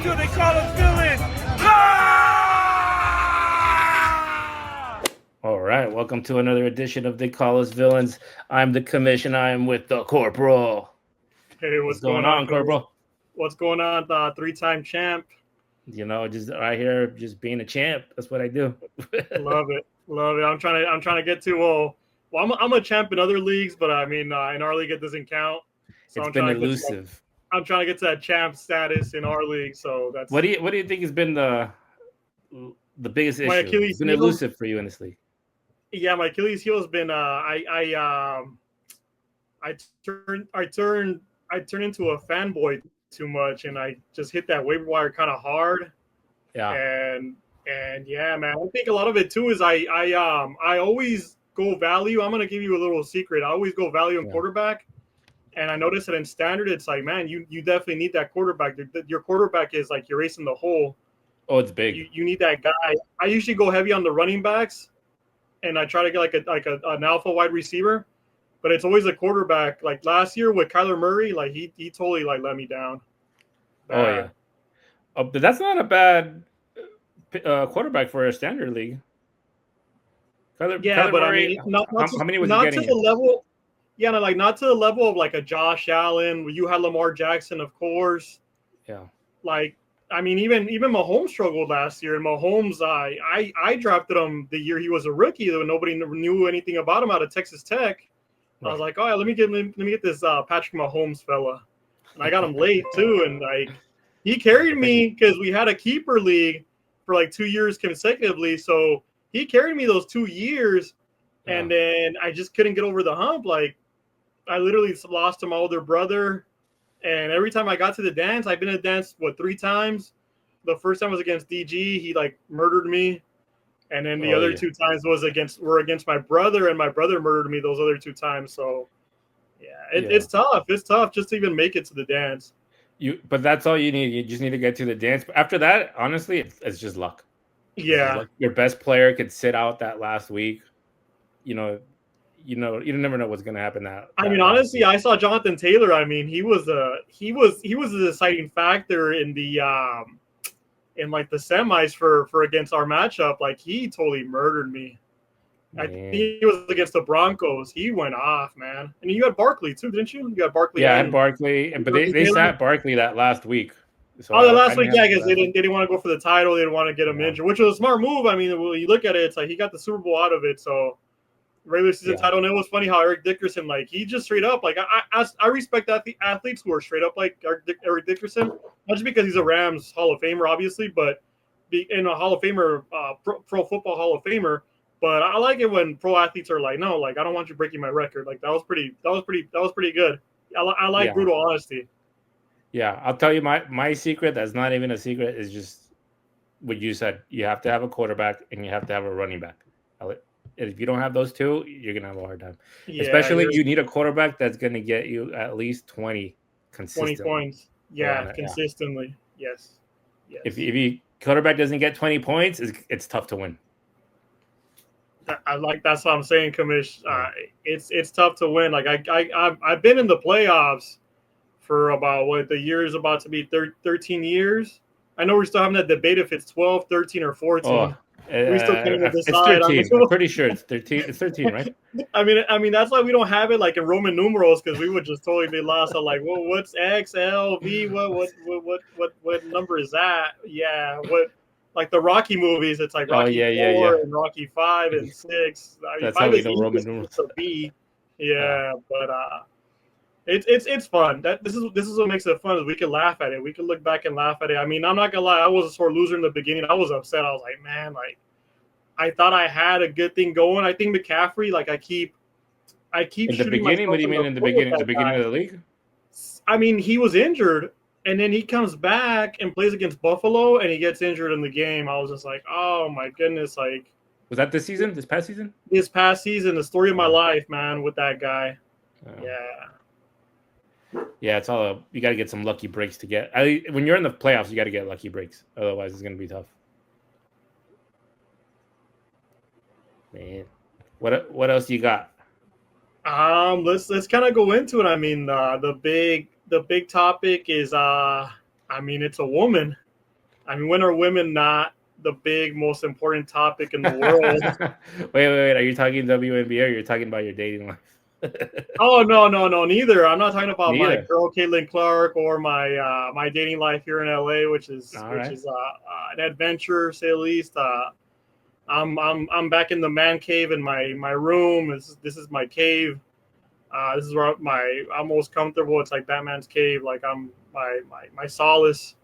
to They Call Us Villains. All right, welcome to another edition of They Call Us Villains. I'm the commission. I am with the Corporal. Hey, what's going on, Corporal? What's going on, the three-time champ? You know, just right here, just being a champ. That's what I do. Love it. I'm trying to get to. Well, I'm a champ in other leagues, but I mean, in our league it doesn't count. So it's been elusive. I'm trying to get to that champ status in our league. So that's. What do you think has been the biggest issue? It's been elusive for you in this league. Yeah, my Achilles heel has been I turned into a fanboy too much, and I just hit that waiver wire kind of hard. Yeah. And yeah, man, I think a lot of it too is I always go value. I'm gonna give you a little secret. I always go value in quarterback, and I noticed that in standard, it's like, man, you definitely need that quarterback. Your quarterback is like you're racing the hole. Oh, it's big. You need that guy. I usually go heavy on the running backs, and I try to get an alpha wide receiver. But it's always a quarterback. Like last year with Kyler Murray, like he totally like let me down. Oh yeah, but that's not a bad quarterback for a standard league. Kyler Murray, I mean, how many was he getting? Not to the level. Yeah, no, like not to the level of like a Josh Allen. You had Lamar Jackson, of course. Yeah. Like I mean, even Mahomes struggled last year, and Mahomes, I drafted him the year he was a rookie, though nobody knew anything about him out of Texas Tech. I was like, oh, yeah, let me get this Patrick Mahomes fella, and I got him late too, and like he carried me because we had a keeper league for like 2 years consecutively, so he carried me those 2 years, and then I just couldn't get over the hump. Like I literally lost to my older brother, and every time I got to the dance, I've been to the dance 3 times. The first time was against DG, he like murdered me. And then the other 2 times were against my brother, and my brother murdered me those other 2 times. So, it's tough. It's tough just to even make it to the dance. But that's all you need. You just need to get to the dance. But after that, honestly, it's just luck. Yeah, your best player could sit out that last week. You never know what's going to happen. I mean, honestly, I saw Jonathan Taylor. I mean, he was a deciding factor in the in like the semis for against our matchup. Like he totally murdered me. I think he was against the Broncos. He went off, man. And you had Barkley too, didn't you? You had Barkley. Yeah, I had Barkley, but they sat Barkley that last week. So the last week, yeah, because they didn't want to go for the title. They didn't want to get him injured, which was a smart move. I mean, when you look at it, it's like he got the Super Bowl out of it. So regular season title. And it was funny how Eric Dickerson, like he just straight up, like I respect athletes who are straight up like Eric Dickerson, not just because he's a Rams Hall of Famer, obviously, but in a Hall of Famer, pro football Hall of Famer. But I like it when pro athletes are like, no, like I don't want you breaking my record. Like that was pretty good. I like brutal honesty. Yeah, I'll tell you my secret. That's not even a secret. Is just what you said. You have to have a quarterback and you have to have a running back. If you don't have those two, you're gonna have a hard time. Yeah, especially you need a quarterback that's gonna get you at least 20 consistently. 20 points. Yeah, consistently. Yeah. Yes. If your quarterback doesn't get 20 points, it's tough to win. That's what I'm saying, Kamish. It's tough to win. Like I've been in the playoffs for about the year is about to be 13 years. I know we're still having that debate if it's 12, 13, or 14. We still can't even decide. It's 13. I'm pretty sure it's 13. It's 13, right? I mean that's why we don't have it like in Roman numerals, because we would just totally be lost. I'm like, well, what's X, L, V? What number is that? Yeah, what like the Rocky movies? It's like Rocky 4 and Rocky 5 and 6. That's how we know Roman numerals. It's a B. Yeah, but it's fun. This is what makes it fun. Is we can laugh at it. We can look back and laugh at it. I mean, I'm not gonna lie. I was a sore loser in the beginning. I was upset. I was like, man, like I thought I had a good thing going. I think McCaffrey, like I keep. In the beginning, what do you mean in the beginning? The beginning of the league? I mean, he was injured, and then he comes back and plays against Buffalo, and he gets injured in the game. I was just like, oh my goodness, like. Was that this season? This past season? This past season, the story of my life, man, with that guy. Yeah, it's all you got to get some lucky breaks to get. When you're in the playoffs, you got to get lucky breaks. Otherwise, it's going to be tough. Man, what else you got? Let's kind of go into it. I mean, the big topic is, I mean, it's a woman. I mean, when are women not the big, most important topic in the world? Wait. Are you talking WNBA or you're talking about your dating life? Oh no, neither. I'm not talking about my Neither. girl Caitlin Clark or my dating life here in LA, which is All right. an adventure, to say the least. I'm back in the man cave in my room. This is my cave. This is where I'm most comfortable. It's like Batman's cave. Like I'm my solace.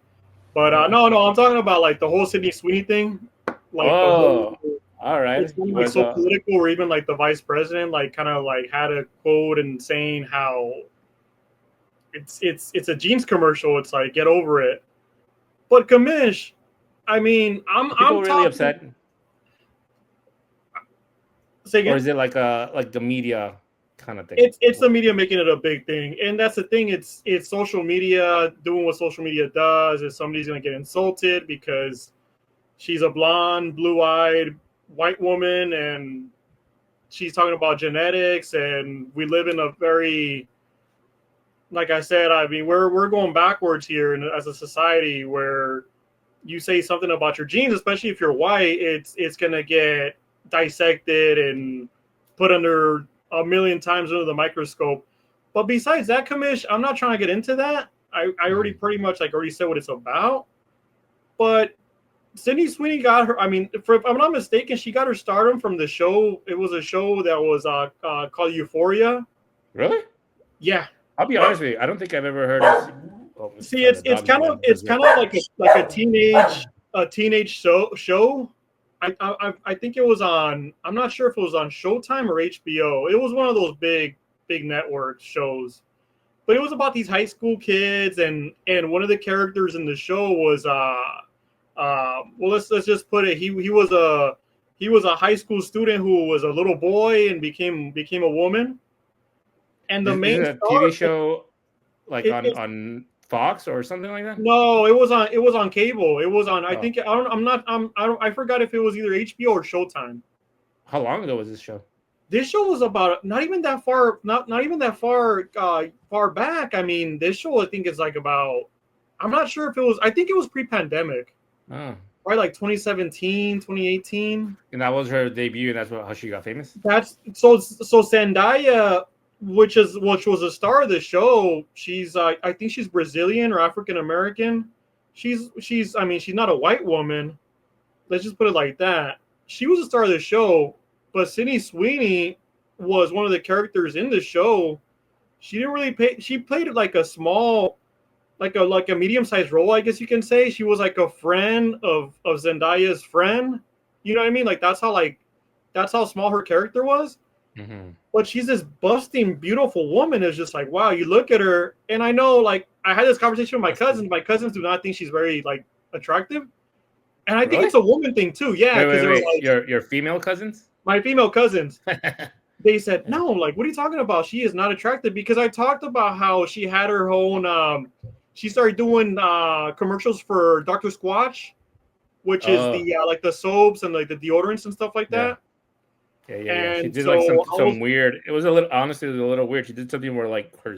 But no, I'm talking about like the whole Sydney Sweeney thing. Like the whole, Oh, all right. it's been He like was so political, or even like the vice president, like kind of like had a quote and saying how it's a jeans commercial. It's like get over it. But Kamish, I mean, I'm people really talking. upset, Say or again. is it like the media kind of thing? It's the media making it a big thing, and that's the thing. It's social media doing what social media does. Is somebody's going to get insulted because she's a blonde, blue-eyed white woman, and she's talking about genetics, and we live in a very, like I said, I mean, we're going backwards here as a society where you say something about your genes, especially if you're white, it's gonna get dissected and put under a million times under the microscope. But besides that, Kamish, I'm not trying to get into that. I already pretty much like already said what it's about. But Sydney Sweeney got her. I mean, if I'm not mistaken, she got her stardom from the show. It was a show that was called Euphoria. Really? Yeah. I'll be honest with you. I don't think I've ever heard of. Oh, See, it's kind of like a teenage show. I think it was on. I'm not sure if it was on Showtime or HBO. It was one of those big network shows. But it was about these high school kids, and one of the characters in the show was well, let's just put it. He was a high school student who was a little boy and became a woman. And the This main is a TV star, show like it, on Fox or something like that. no, it was on cable. It was on. I Oh, think I don't. I'm not. I don't. I forgot if it was either HBO or Showtime. how long ago was this show? This show was about not even that far. Not even that far. Far back. I mean, this show I think is like about. I'm not sure if it was. I think it was pre-pandemic. Oh, Right, like 2017, 2018. and that was her debut, and that's how she got famous. That's so Zendaya, which was a star of the show. She's I think she's Brazilian or African American. She's I mean she's not a white woman. Let's just put it like that. She was a star of the show, but Sydney Sweeney was one of the characters in the show. She didn't really pay. She played like a small, like a medium sized role, I guess you can say. She was like a friend of Zendaya's friend. You know what I mean? Like that's how small her character was. Mm-hmm. But she's this busting, beautiful woman. It's just like, wow, you look at her, and I know, like, I had this conversation with my cousins. My cousins do not think she's very like attractive, and I think Really? it's a woman thing too. Yeah, because Wait. like, Your female cousins? my female cousins, they said, Yeah. no, like, what are you talking about? She is not attractive, because I talked about how she had her own. She started doing commercials for Dr. Squatch, which is Oh, the like the soaps and like the deodorants and stuff like yeah. that. Yeah. She And did so like I was some weird. It was a little honestly, it was a little weird. She did something where like her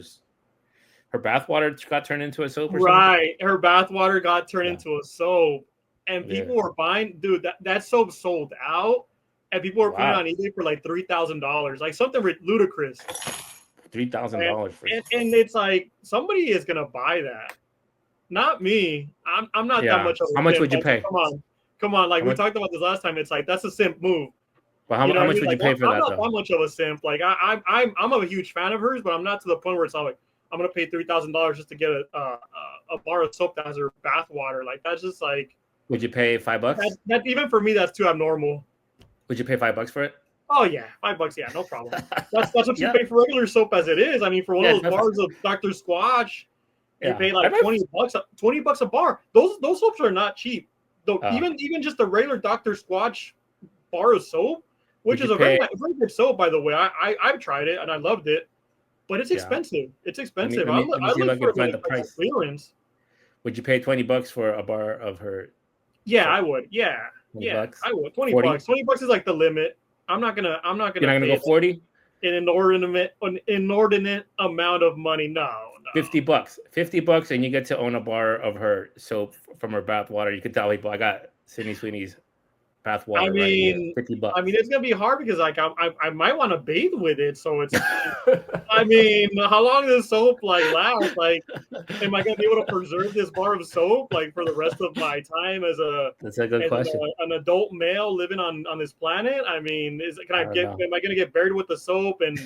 bathwater got turned into a soap or something. right. Her bathwater got turned Yeah. into a soap, and Yeah. people were buying. Dude, that soap sold out, and people were putting it Wow. on eBay for like $3,000, like something ludicrous. $3,000 for And it's like somebody is gonna buy that. Not me. I'm not that yeah. much of a How much simp. would you Like, pay? come on. Like How we much? talked about this last time. It's like that's a simp move. Well, You know how what I much mean? would you Like pay for I'm that not though? that much of a simp. Like I'm a huge fan of hers, but I'm not to the point where it's like I'm gonna pay $3,000 just to get a bar of soap that has her bath water. Like that's just like Would you pay $5? that even for me that's too abnormal. Would you pay $5 for it? Oh yeah, $5, yeah, no problem. That's what you Yeah. pay for regular soap as it is. I mean, for one Yeah, of those bars of Dr. Squatch, you yeah. pay like $20 a bar. Those soaps are not cheap. Though even just the regular Dr. Squatch bar of soap, which is a very good soap, by the way. I've tried it and I loved it, but it's Yeah. expensive. It's Let expensive. me I see if I look for can find the like price. clearance. Would you pay $20 for a bar of her? Yeah, soap? I would. Yeah, 20 yeah, bucks? I would. 20 40? bucks. 20 bucks is like the limit. I'm not gonna You're not gonna pay go 40? an inordinate amount of money. No. $50, and you get to own a bar of her soap from her bath water. You could tell people I got Sydney Sweeney's bath I water right here. mean, $50. it's gonna be hard because like I might want to bathe with it. So it's, I mean, how long does soap like last? Like, am I gonna be able to preserve this bar of soap like for the rest of my time as That's a good question. an adult male living on this planet? I mean, am I gonna get buried with the soap and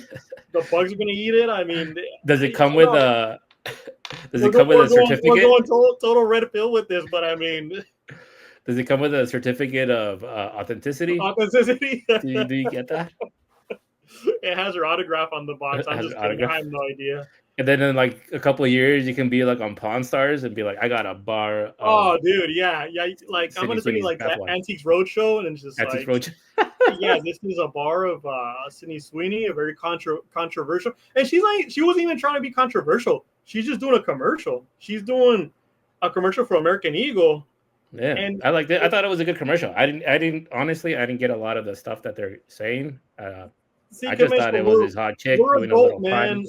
the bugs are gonna eat it? I mean, does it come with a certificate? We're going total red pill with this, but I mean, does it come with a certificate of authenticity? Authenticity. do you get that? It has her autograph on the box. I'm just kidding. I have no idea. And then in like a couple of years, you can be like on Pawn Stars and be like, I got a bar. Oh, dude, yeah. Like I'm gonna think like that Antiques Roadshow, and it's just Antiques Roadshow. Yeah, this is a bar of Sydney Sweeney, a very controversial. And she wasn't even trying to be controversial. She's just doing a commercial. She's doing a commercial for American Eagle. Yeah, and I liked it. I thought it was a good commercial. I didn't get a lot of the stuff that they're saying. I just thought it was this hot chick. We're adult men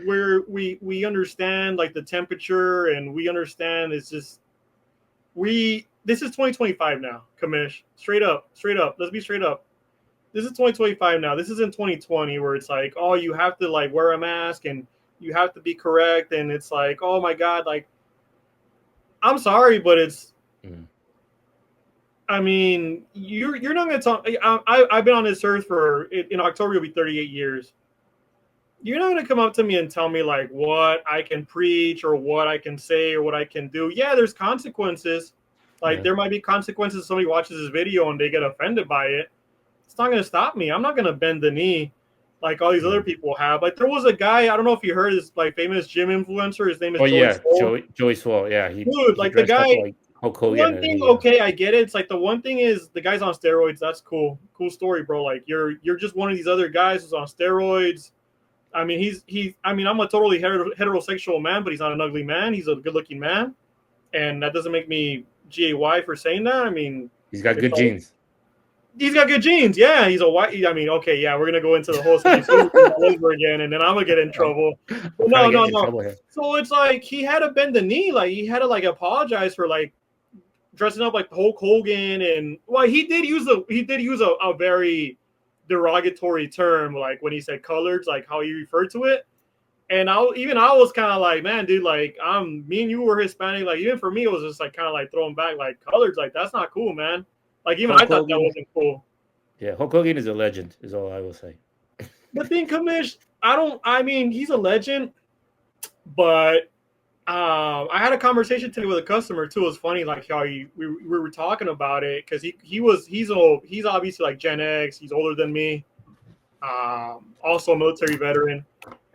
where we understand like the temperature, and we understand it's just this is 2025 now, Kamish. Straight up. Let's be straight up. This is 2025 now. This isn't 2020 where it's like, oh, you have to like wear a mask and you have to be correct, and it's like, oh my God, like I'm sorry, but it's I mean, you're not going to talk. I've been on this earth in October, it'll be 38 years. You're not going to come up to me and tell me like what I can preach or what I can say or what I can do. Yeah, there's consequences. Like there might be consequences if somebody watches this video and they get offended by it. It's not going to stop me. I'm not going to bend the knee like all these other people have. Like there was a guy, I don't know if you heard, this like famous gym influencer. His name is Joey Swole. Yeah, dude, like the guy. Like Hulk Hogan. One thing, okay, I get it. It's like the one thing is the guy's on steroids. That's cool story, bro. Like you're just one of these other guys who's on steroids. I mean, I'm a totally heterosexual man, but he's not an ugly man. He's a good-looking man, and that doesn't make me GAY for saying that. I mean, he's got good genes. He's got good genes. Yeah, he's a white. I mean, okay, yeah, we're gonna go into the whole thing over again, and then I'm gonna get in trouble. No. So it's like he had to bend the knee. Like he had to like apologize for like dressing up like Hulk Hogan, and well, he did use a very derogatory term, like when he said colors, like how he referred to it. And I was kind of like, man, dude, like me and you were Hispanic. Like even for me, it was just like kind of like throwing back, like colors, like that's not cool, man. Like even Hulk I thought Hogan, that wasn't cool. Yeah, Hulk Hogan is a legend, is all I will say. The thing, Kamish, I mean, he's a legend, but I had a conversation today with a customer too. It was funny, like how we were talking about it because he's obviously like Gen X. He's older than me. Also a military veteran,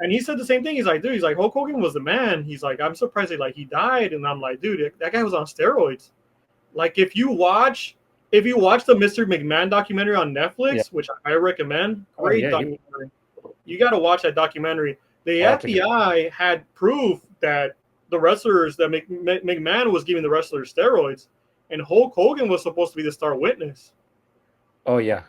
and he said the same thing. He's like, dude, he's like Hulk Hogan was the man. He's like, I'm surprised that like he died, and I'm like, dude, that guy was on steroids. Like if you watch the Mr. McMahon documentary on Netflix, which I recommend, great documentary. You got to watch that documentary. The FBI had proof that the wrestlers that McMahon was giving the wrestlers steroids, and Hulk Hogan was supposed to be the star witness. Oh yeah,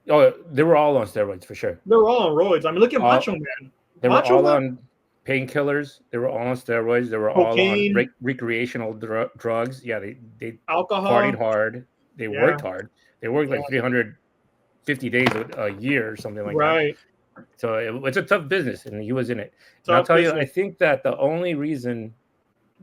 they were all on steroids for sure. They were all on roids. I mean, look at Macho Man. They were all on painkillers. They were all on steroids. They were cocaine, all on recreational drugs. Yeah, they alcohol, partied hard. They worked hard. They worked like 350 days a year or something like that. Right. So it's a tough business, and he was in it. And I'll tell you, I think that the only reason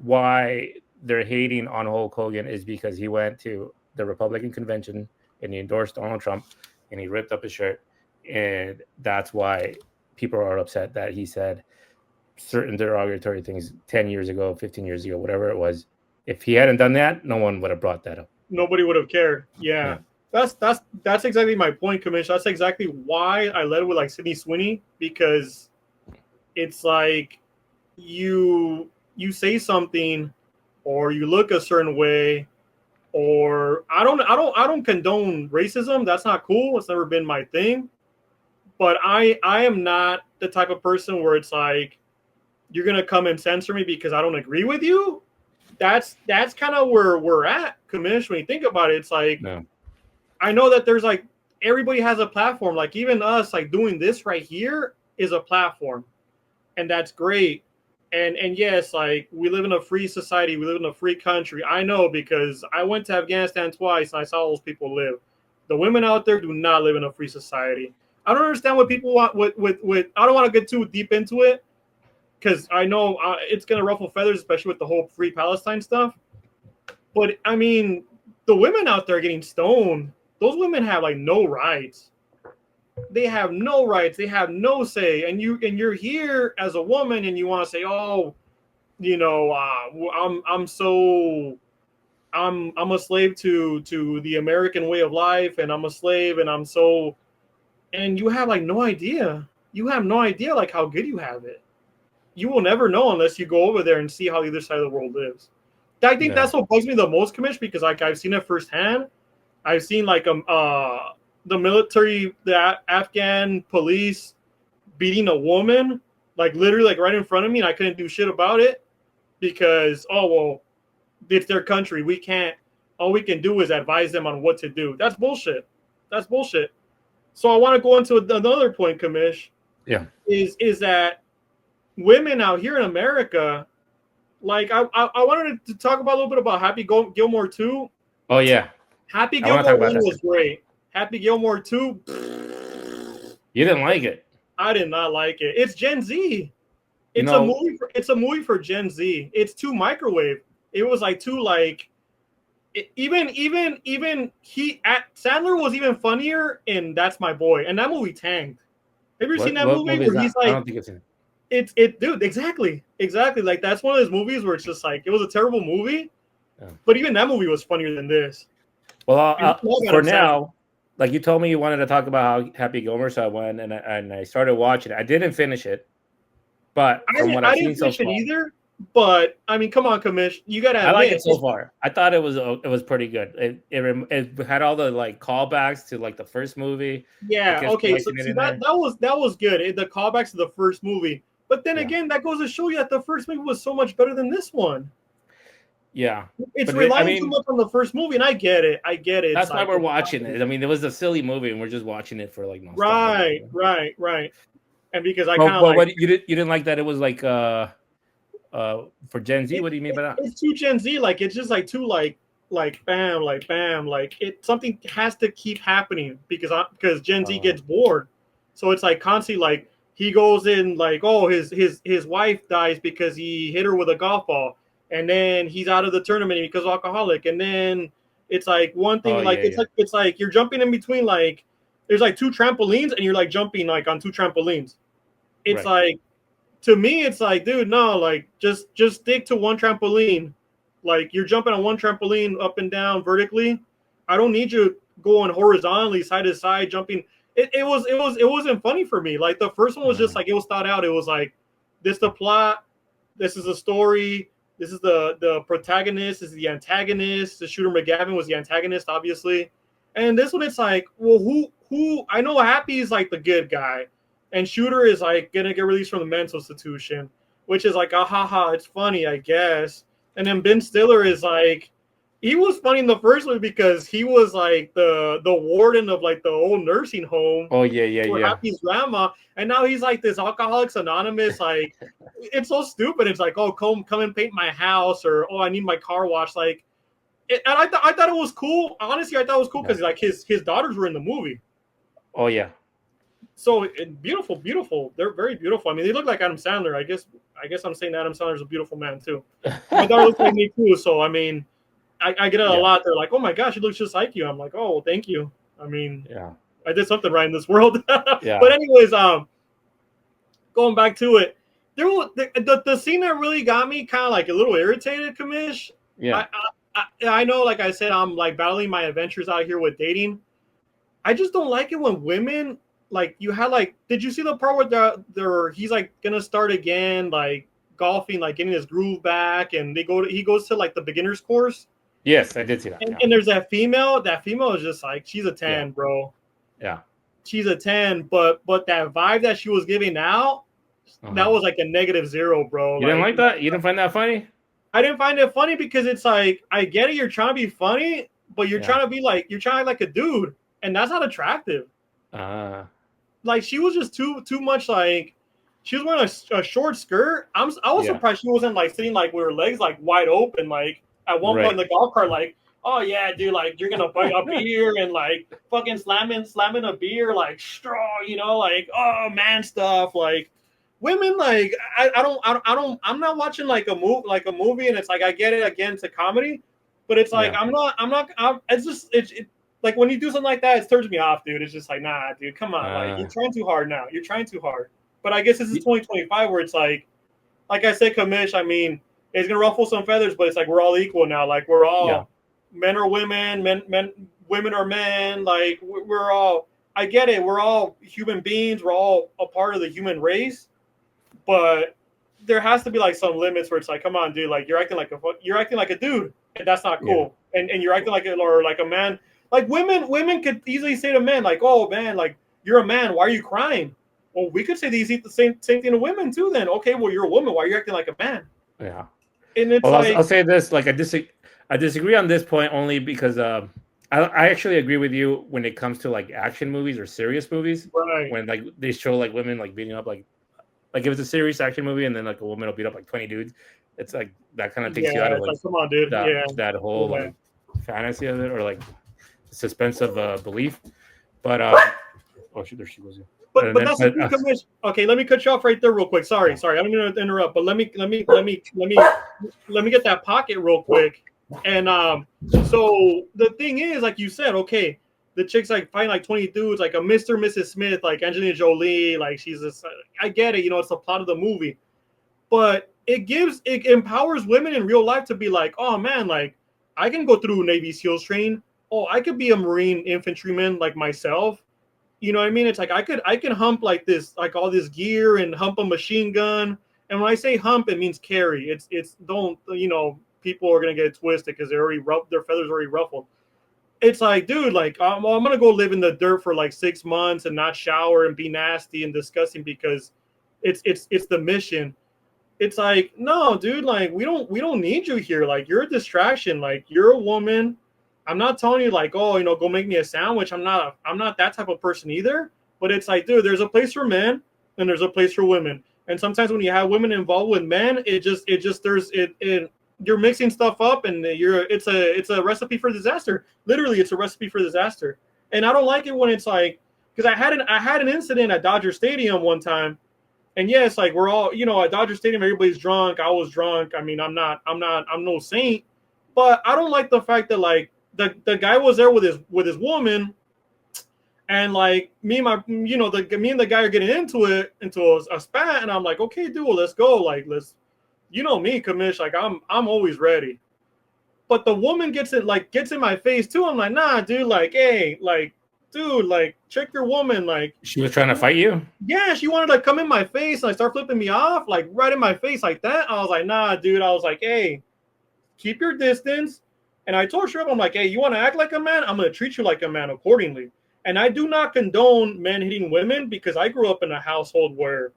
why they're hating on Hulk Hogan is because he went to the Republican convention and he endorsed Donald Trump and he ripped up his shirt. And that's why people are upset that he said certain derogatory things 10 years ago, 15 years ago, whatever it was. If he hadn't done that, no one would have brought that up. Nobody would have cared. Yeah. That's exactly my point, Commissioner. That's exactly why I led with like Sydney Sweeney, because it's like you say something or you look a certain way, or I don't condone racism. That's not cool. It's never been my thing. But I am not the type of person where it's like you're gonna come and censor me because I don't agree with you. That's kind of where we're at, Commissioner. When you think about it, it's like I know that there's like everybody has a platform. Like even us, like doing this right here is a platform, and that's great. And yes, like we live in a free society, we live in a free country. I know because I went to Afghanistan twice and I saw those people live. The women out there do not live in a free society. I don't understand what people want with I don't want to get too deep into it because I know it's gonna ruffle feathers, especially with the whole free Palestine stuff. But I mean, the women out there getting stoned, those women have like no rights. They have no rights. They have no say. And you're here as a woman, and you want to say, oh, I'm a slave to the American way of life, and I'm a slave, and and you have like no idea. You have no idea like how good you have it. You will never know unless you go over there and see how the other side of the world lives. I think that's what bugs me the most, Kamish, because like I've seen it firsthand. I've seen like the military, the Afghan police beating a woman, like literally like right in front of me, and I couldn't do shit about it because it's their country. We can't. All we can do is advise them on what to do. That's bullshit. That's bullshit. So I want to go into another point, Kamish. Yeah. Is that women out here in America? Like I wanted to talk about a little bit about Happy Gilmore 2. Oh yeah. Happy Gilmore 1 was great. Happy Gilmore 2. You didn't like it. I did not like it. It's Gen Z. It's a movie for Gen Z. It's too microwave. It was like too like even Sandler was even funnier in That's My Boy, and that movie tanked. Have you seen that movie where he's like, I don't think I've seen it. Dude, exactly. Like that's one of those movies where it's just like it was a terrible movie, but even that movie was funnier than this. Well, for now, like you told me you wanted to talk about how Happy Gilmore, so I went and I started watching it. I didn't finish it, but from what I've seen so far, either. But I mean, come on, Kamish, you gotta admit, I like it so far. I thought it was pretty good. It had all the like callbacks to like the first movie. Yeah. Okay. So that was good. The callbacks to the first movie. But then again, that goes to show you that the first movie was so much better than this one. Yeah. It's relying too much on the first movie, and I get it. That's why we're watching it. I mean, it was a silly movie, and we're just watching it for like nostalgia. Right. And because I kind of what you didn't like that it was like for Gen Z. What do you mean by that? It's too Gen Z. Like it's just like too like bam, like it something has to keep happening because Gen Z gets bored. So it's like constantly like he goes in like, oh, his wife dies because he hit her with a golf ball, and then he's out of the tournament because alcoholic, and then it's like one thing it's like you're jumping in between like there's like two trampolines and you're like jumping like on two trampolines. It's like to me it's like, dude, no, like just stick to one trampoline. Like you're jumping on one trampoline up and down vertically. I don't need you going horizontally side to side jumping. It wasn't funny for me. Like the first one was just like it was thought out. It was like this is the plot, this is the story, this is the protagonist, this is the antagonist. The Shooter McGavin was the antagonist, obviously. And this one it's like, well, who I know Happy is like the good guy, and Shooter is like gonna get released from the mental institution, which is like it's funny, I guess. And then Ben Stiller is like, he was funny in the first one because he was like the warden of like the old nursing home. Oh yeah. Happy's grandma, and now he's like this Alcoholics Anonymous. Like, it's so stupid. It's like, oh, come and paint my house, or oh, I need my car washed. Like, and I thought it was cool. Honestly, I thought it was cool because like his daughters were in the movie. Oh yeah. So beautiful. They're very beautiful. I mean, they look like Adam Sandler. I guess I'm saying Adam Sandler's a beautiful man too. My daughter looks like me too. So I mean. I get it a lot. They're like, oh my gosh, it looks just like you. I'm like, oh, thank you. I mean, I did something right in this world. But anyways, going back to it, there was the scene that really got me kind of like a little irritated, Kamish. Yeah. I know, like I said, I'm like battling my adventures out here with dating. I just don't like it when women like you had like. Did you see the part where he's like gonna start again, like golfing, like getting his groove back, and he goes to like the beginner's course. Yes, I did see that. And there's that female. That female is just like, she's a 10, bro. Yeah. She's a 10, but that vibe that she was giving out, that was like a -0, bro. You didn't like that? You didn't find that funny? I didn't find it funny because it's like, I get it, you're trying to be funny, but you're trying to be like, you're trying to like a dude, and that's not attractive. Like she was just too much like, she was wearing a short skirt. I was surprised she wasn't like sitting like with her legs like wide open. Like at one point in the golf cart, like, oh yeah, dude, like you're gonna buy a beer and like fucking slamming a beer like straw, like oh man stuff. Like women, like I'm not watching like a movie, and it's like I get it again, it's a comedy, but it's like it's just like when you do something like that, it turns me off, dude. It's just like nah, dude, come on, like you're trying too hard now. You're trying too hard. But I guess this is 2025 where it's like I said, Kamish, I mean, it's gonna ruffle some feathers, but it's like we're all equal now. Like we're all men are women, women are men. Like we're all. I get it. We're all human beings. We're all a part of the human race. But there has to be like some limits where it's like, come on, dude. Like you're acting like a dude, and that's not cool. Yeah. And you're acting like a man. Like women could easily say to men, like, oh man, like you're a man. Why are you crying? Well, we could say the same thing to women too. Then okay, well you're a woman. Why are you acting like a man? Yeah. And it's I'll say this: like I disagree on this point only because I actually agree with you when it comes to like action movies or serious movies. Right. When like they show like women like beating up like if it's a serious action movie and then like a woman will beat up like 20 dudes, it's like that kind of takes you out of like come on, dude. that whole like fantasy of it or like suspense of belief. But oh shoot, there she goes. But that's the thing, okay, let me cut you off right there real quick. Sorry, I'm going to interrupt, but let me get that pocket real quick. And so the thing is, like you said, okay, the chick's like fighting like 20 dudes, like a Mr. and Mrs. Smith, like Angelina Jolie, like she's this. I get it, it's the plot of the movie, but it empowers women in real life to be like, oh man, like I can go through Navy SEALs training. Oh, I could be a Marine infantryman like myself. You know what I mean? It's like I can hump like this, like all this gear and hump a machine gun. And when I say hump, it means carry. It's don't, people are gonna get it twisted because their feathers already ruffled. It's like, dude, like I'm gonna go live in the dirt for like 6 months and not shower and be nasty and disgusting because it's the mission. It's like, no, dude, like we don't need you here. Like you're a distraction. Like you're a woman. I'm not telling you like, oh, go make me a sandwich. I'm not that type of person either. But it's like, dude, there's a place for men and there's a place for women. And sometimes when you have women involved with men, you're mixing stuff up and it's a recipe for disaster. Literally, it's a recipe for disaster. And I don't like it when it's like, because I had an incident at Dodger Stadium one time. And yeah, it's like we're all, at Dodger Stadium, everybody's drunk. I was drunk. I mean, I'm no saint. But I don't like the fact that like the guy was there with his woman, and like me and the guy are getting into a spat, and I'm like, okay, dude, let's go. Like let's, me, Kamish, like I'm always ready. But the woman gets in my face too. I'm like, nah, dude, like, hey, like, dude, like, check your woman. Like, she was trying to fight you? Yeah, she wanted to like, come in my face and like start flipping me off, like right in my face like that. I was like, nah, dude. I was like, hey, keep your distance. And I told Sharpe, I'm like, hey, you want to act like a man? I'm going to treat you like a man accordingly. And I do not condone men hitting women because I grew up in a household where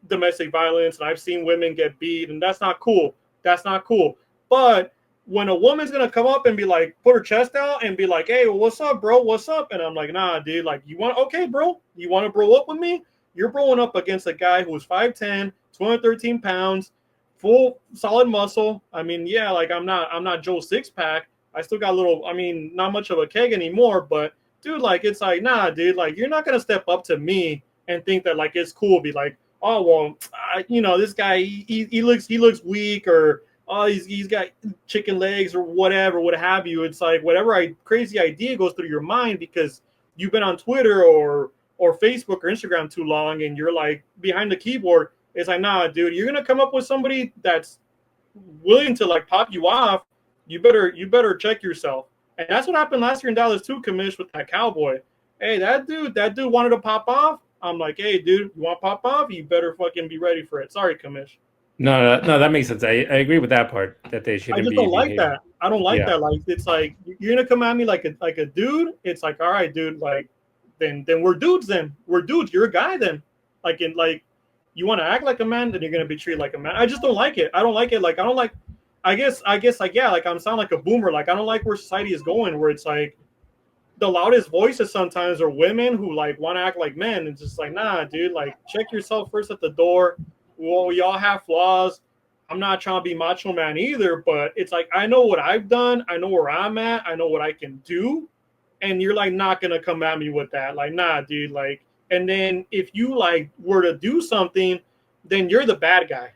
domestic violence and I've seen women get beat, and that's not cool. That's not cool. But when a woman's going to come up and be like, put her chest out and be like, hey, well, what's up, bro? What's up? And I'm like, nah, dude, like, okay, bro, you want to bro up with me? You're broing up against a guy who's 5'10", 213 pounds, full solid muscle. I mean, yeah, like I'm not Joe Six-Pack. I still got a little, I mean, not much of a keg anymore, but dude, like it's like, nah, dude, like you're not gonna step up to me and think that like it's cool. Be like, oh well, this guy he looks weak, or oh he's got chicken legs or whatever, what have you. It's like whatever crazy idea goes through your mind because you've been on Twitter or Facebook or Instagram too long, and you're like behind the keyboard. It's like, nah, dude, you're gonna come up with somebody that's willing to like pop you off. You better check yourself. And that's what happened last year in Dallas too, Kamish, with that cowboy. Hey, that dude wanted to pop off. I'm like, hey, dude, you want to pop off? You better fucking be ready for it. Sorry, Kamish. No, that makes sense. I agree with that part that they shouldn't. I just don't like that. I don't like that. Like it's like you're gonna come at me like a dude. It's like, all right, dude. Like then we're dudes. Then we're dudes. You're a guy. Then you want to act like a man, then you're gonna be treated like a man. I just don't like it. I don't like it. Like I don't like. I guess like yeah. Like I'm sound like a boomer. Like I don't like where society is going. Where it's like the loudest voices sometimes are women who like want to act like men. It's just like, nah, dude, like check yourself first at the door. Well, we all have flaws. I'm not trying to be macho man either, but it's like I know what I've done, I know where I'm at, I know what I can do, and you're like not gonna come at me with that. Like, nah, dude, like, and then if you like were to do something, then you're the bad guy.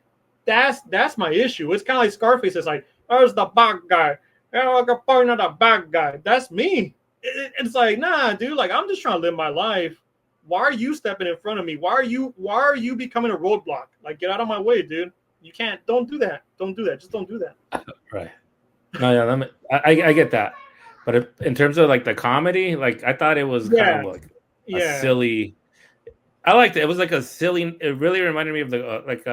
That's my issue. It's kind of like Scarface. It's like, there's the bad guy. I can point at the bad guy. That's me. It's like, nah, dude. Like, I'm just trying to live my life. Why are you stepping in front of me? Why are you becoming a roadblock? Like, get out of my way, dude. You can't. Don't do that. Don't do that. Just don't do that. Right. No, yeah, I get that. But in terms of like the comedy, like I thought it was kind of like a silly. I liked it. It was like a silly. It really reminded me of the like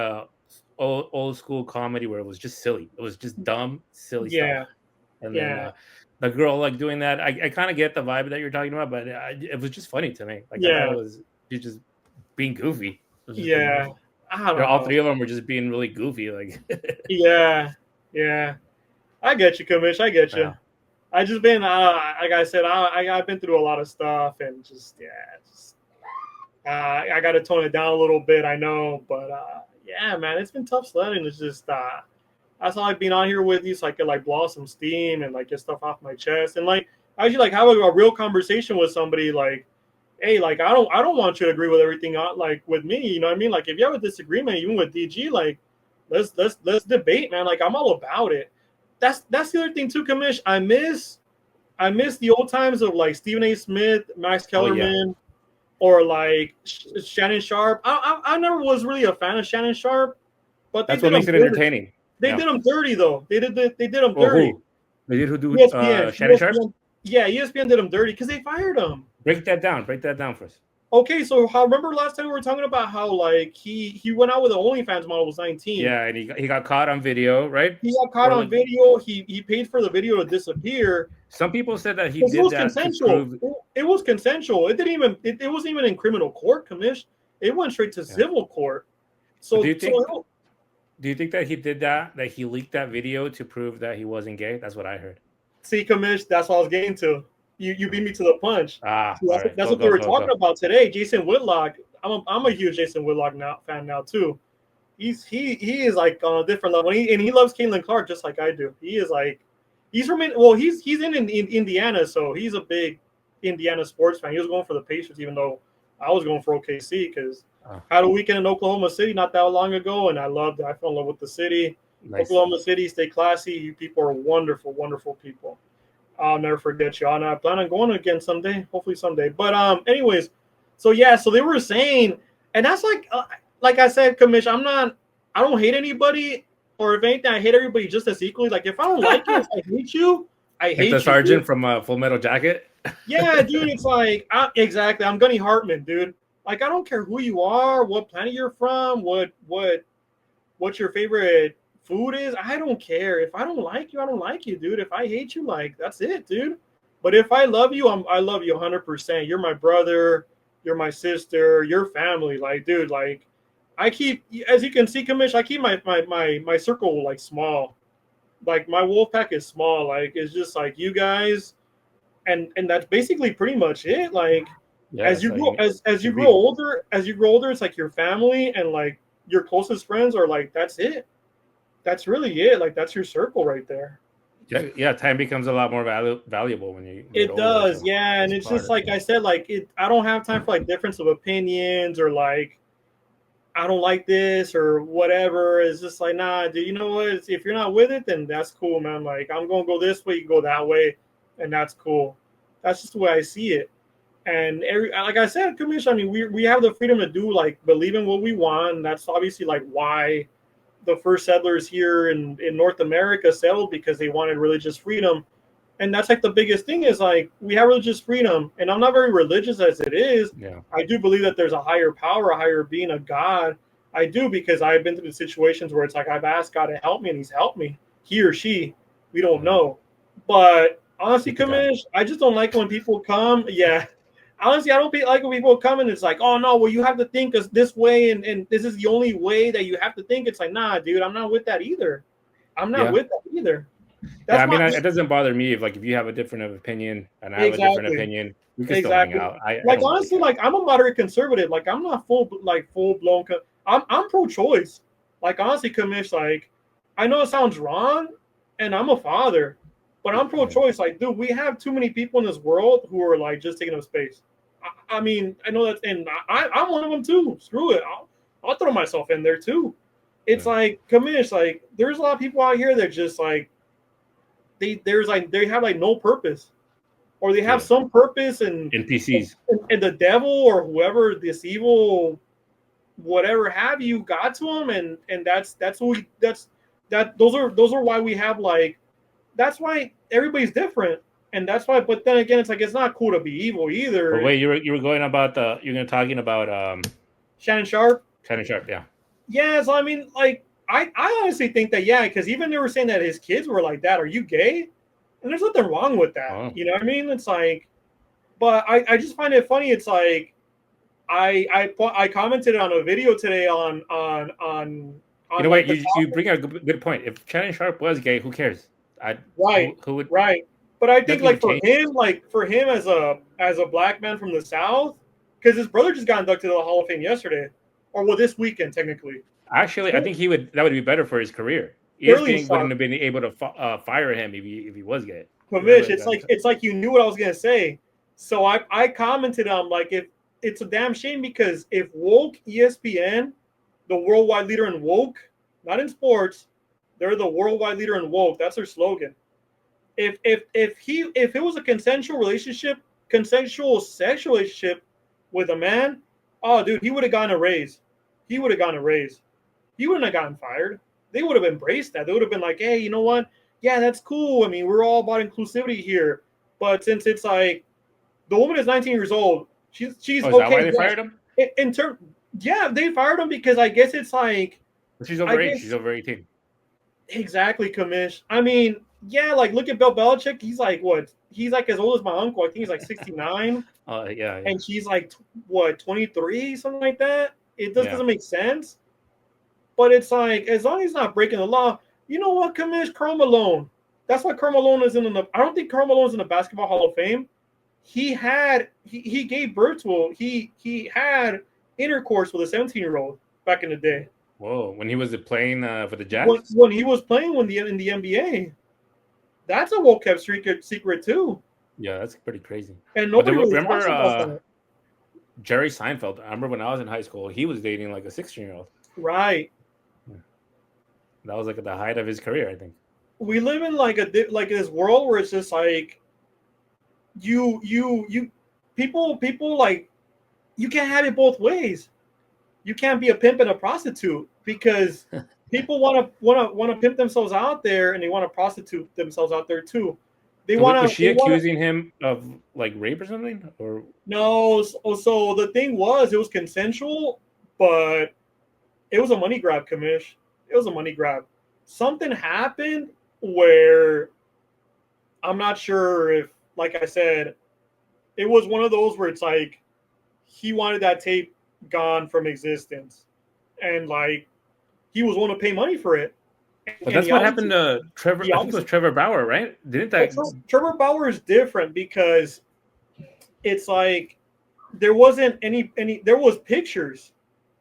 old school comedy where it was just silly. It was just dumb, silly stuff. And then the girl like doing that. I kind of get the vibe that you're talking about, but it was just funny to me. Like I thought it was just being goofy. Yeah. All three of them were just being really goofy. Like yeah. I get you, Kamish. I get you. Yeah. I just been like I said, I've been through a lot of stuff and just I got to tone it down a little bit. I know, but yeah, man, it's been tough sledding. It's just that's all I've been on here with you, so I could like blow some steam and like get stuff off my chest and like actually like have a real conversation with somebody. Like, hey, like I don't want you to agree with everything like with me. You know what I mean? Like if you have a disagreement, even with DG, like let's debate, man. Like I'm all about it. That's the other thing too, Kamish. I miss the old times of like Stephen A. Smith, Max Kellerman, or like Shannon Sharpe. I never was really a fan of Shannon Sharpe, but that's what makes it entertaining. They did them dirty though. They did them dirty. Who? They did who do ESPN, Shannon Sharpe? Yeah, ESPN did them dirty because they fired him. Break that down for us. Okay, so remember last time we were talking about how like he went out with an OnlyFans model was 19. Yeah, and he got caught on video, right? He got caught on video. He paid for the video to disappear. Some people said that he did that consensual. It was consensual. It wasn't even in criminal court, Commish. It went straight to civil court. So do you think that he did that he leaked that video to prove that he wasn't gay? That's what I heard. See, Commish, that's what I was getting to. You beat me to the punch. That's what we were talking about today. Jason Whitlock. I'm a huge Jason Whitlock fan now too. He is like on a different level, and he loves Caitlin Clark just like I do. He is like he's in Indiana, so he's a big Indiana sports fan. He was going for the Pacers, even though I was going for OKC because I had a weekend in Oklahoma City not that long ago, and I loved it. I fell in love with the city. Nice. Oklahoma City, stay classy. You people are wonderful, wonderful people. I'll never forget you. I plan on going again someday, hopefully someday. But anyways, so they were saying, and that's like I said, Kamish, I don't hate anybody, or if anything, I hate everybody just as equally. Like if I don't like you, if I hate you, I hate you. The sergeant from Full Metal Jacket. Yeah, dude, it's like exactly. I'm Gunny Hartman, dude. Like I don't care who you are, what planet you're from, what's your favorite food is. I don't care. If I don't like you, I don't like you, dude. If I hate you, like that's it, dude. But if I love you, I love you 100%. You're my brother, you're my sister, you're family. Like, dude, like I keep, as you can see, Kamish, I keep my circle like small. Like my wolf pack is small. Like it's just like you guys, and that's basically pretty much it. Like as you grow older, it's like your family and like your closest friends are like that's it. That's really it. Like that's your circle right there. Yeah. Time becomes a lot more valuable when you. It does, so yeah. And it's just like I said, like I don't have time for like difference of opinions or like I don't like this or whatever. It's just like nah, dude. You know what? If you're not with it, then that's cool, man. Like I'm gonna go this way, you go that way, and that's cool. That's just the way I see it. And like I said, Commission, I mean, we have the freedom to do like believe in what we want. And that's obviously like why the first settlers here in North America settled, because they wanted religious freedom. And that's like the biggest thing is like we have religious freedom. And I'm not very religious as it is. Yeah. I do believe that there's a higher power, a higher being, a God. I do, because I've been through situations where it's like I've asked God to help me and he's helped me. He or she, we don't know. But honestly, Kamish, I just don't like when people come. Yeah. Honestly, I don't like when people come and it's like, oh, no, well, you have to think this way and this is the only way that you have to think. It's like, nah, dude, I'm not with that either. I'm not with that either. Yeah, That's I mean, my it doesn't bother me if you have a different opinion and I have a different exactly. opinion, we can still hang Exactly. out. I Like don't really honestly, care. like I'm a moderate conservative. Like I'm not full blown. I'm pro-choice. Like honestly, commish. Like I know it sounds wrong, and I'm a father, but I'm Yeah. pro-choice. Like, dude, we have too many people in this world who are like just taking up space. I mean, I know that, and I'm one of them too. Screw it. I'll throw myself in there too. It's Yeah. like commish. Like there's a lot of people out here that just like they have like no purpose, or they have Yeah. some purpose, and NPCs. the devil or whoever this evil whatever have you got to them, and that's what we that those are why we have like that's why everybody's different, and that's why. But then again, it's like it's not cool to be evil But either. wait, you were going about you're gonna talking about Shannon Sharpe. Shannon Sharpe, yeah. Yeah, so I mean, like I honestly think that yeah, because even they were saying that his kids were like, "Dad, are you gay?" And there's nothing wrong with that. Oh. You know what I mean? It's like, but I just find it funny. It's like I commented on a video today on What? like the You topic. bring a good point. If Shannon Sharpe was gay, who cares? I Right, who would right. But I think nothing would change. like for him as a black man from the South, because his brother just got inducted to the Hall of Fame yesterday, or well this weekend technically. Actually, I think that would be better for his career. Sterling ESPN Sharp, wouldn't have been able to fire him if he was gay. Kamish, it's like you knew what I was gonna say. So I commented on like if it's a damn shame because if woke ESPN, the worldwide leader in woke, not in sports, they're the worldwide leader in woke. That's their slogan. If it was a consensual sexual relationship with a man, oh dude, he would have gotten a raise. He would have gotten a raise. He wouldn't have gotten fired. They would have embraced that. They would have been like, hey, you know what? Yeah, that's cool. I mean, we're all about inclusivity here. But since it's like the woman is 19 years old, she's Oh, is that why okay. they Yes. fired him? In term, yeah, they fired him because I guess it's like She's I overage. She's guess over 18. exactly, commish. I mean, yeah, like look at Bill Belichick. He's like what? He's like as old as my uncle. I think he's like 69, Yeah. and she's like what 23, something like that. It just Yeah. doesn't make sense. But it's like as long as he's not breaking the law, you know what, commish Karl Malone. That's why Karl Malone is in the. I don't think Karl Malone is in the Basketball Hall of Fame. He gave birth to he had intercourse with a 17-year-old back in the day. Whoa, when he was playing for the Jazz? When he was playing in the NBA. That's a well kept secret too. Yeah, that's pretty crazy. And nobody really talks remember about that. Jerry Seinfeld? I remember when I was in high school, he was dating like a 16-year-old. Right. Yeah. That was like at the height of his career, I think. We live in like this world where it's just like you people like you can't have it both ways. You can't be a pimp and a prostitute because people want to pimp themselves out there and they want to prostitute themselves out there too. They So want to. was she accusing him of like rape or something? Or no? So the thing was, it was consensual, but it was a money grab, commish. It was a money grab. Something happened where I'm not sure if, like I said, it was one of those where it's like he wanted that tape gone from existence, and like he was willing to pay money for it. but that's what happened to Trevor. I think it was Trevor Bauer, right? Didn't that? Trevor Bauer is different because it's like there wasn't any. There was pictures,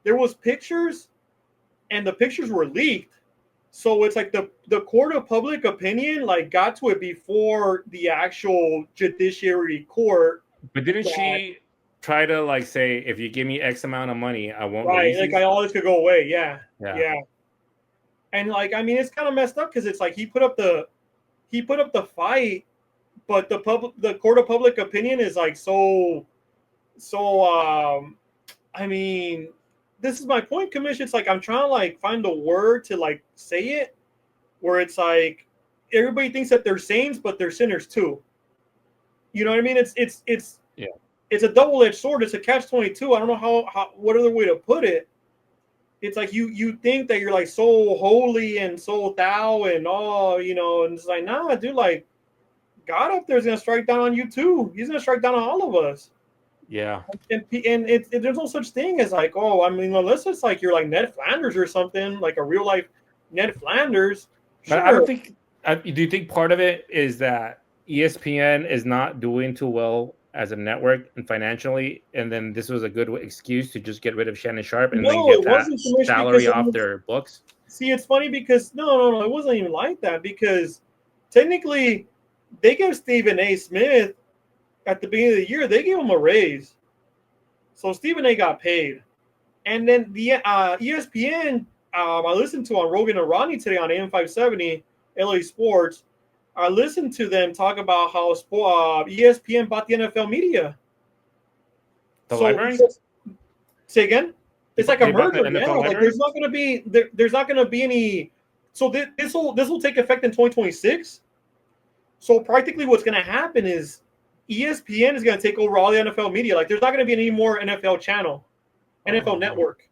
and the pictures were leaked. So it's like the court of public opinion like got to it before the actual judiciary court. But didn't she try to like say, if you give me X amount of money, I won't right? release Like all this could go away. Yeah. Yeah. And like I mean, it's kind of messed up because it's like he put up the fight, but the court of public opinion is like so. I mean, this is my point, commission. It's like I'm trying to like find a word to like say it, where it's like everybody thinks that they're saints, but they're sinners too. You know what I mean? It's Yeah. It's a double-edged sword. It's a catch-22. I don't know how what other way to put it. It's like you think that you're like so holy and so thou and all, you know, and it's like, nah, dude, like God up there is gonna strike down on you too. He's gonna strike down on all of us. Yeah. And there's no such thing as like, oh, I mean, unless it's like you're like Ned Flanders or something, like a real life Ned Flanders. But Sure. I Do you think part of it is that ESPN is not doing too well as a network and financially, and then this was a good excuse to just get rid of Shannon Sharpe and then No, get it that wasn't so much salary because it off was, their books? see, it's funny because no, it wasn't even like that because technically they gave Stephen A. Smith at the beginning of the year, they gave him a raise. So Stephen A. got paid. And then the ESPN, I listened to on Rogan and Rodney today on AM 570, LA Sports. I listened to them talk about how ESPN bought the NFL media. The So library? say again. It's like a They bought the merger, yeah. NFL Like library? there's not gonna be any. So this will take effect in 2026. So practically, what's gonna happen is ESPN is gonna take over all the NFL media. Like there's not gonna be any more NFL channel, NFL Network.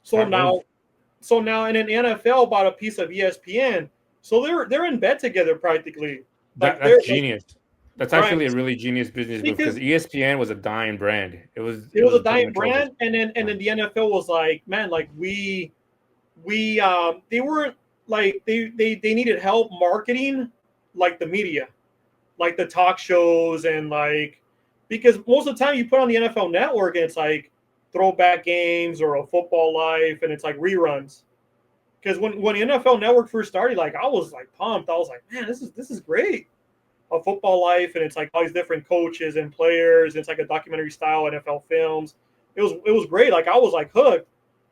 So Smart move. now, and then NFL bought a piece of ESPN. So they're in bed together practically. Like they're That's genius. That's right actually a really genius business move because because ESPN was a dying brand. it It was a was pretty dying much over. brand, and then the NFL was like, man, like we they weren't like they needed help marketing like the media, like the talk shows and like because most of the time you put on the NFL Network and it's like throwback games or a football life and it's like reruns. Because when the NFL Network first started, like I was like pumped. I was like, man, this is great. A football life and it's like all these different coaches and players. And it's like a documentary style NFL films. It was great. Like I was like hooked.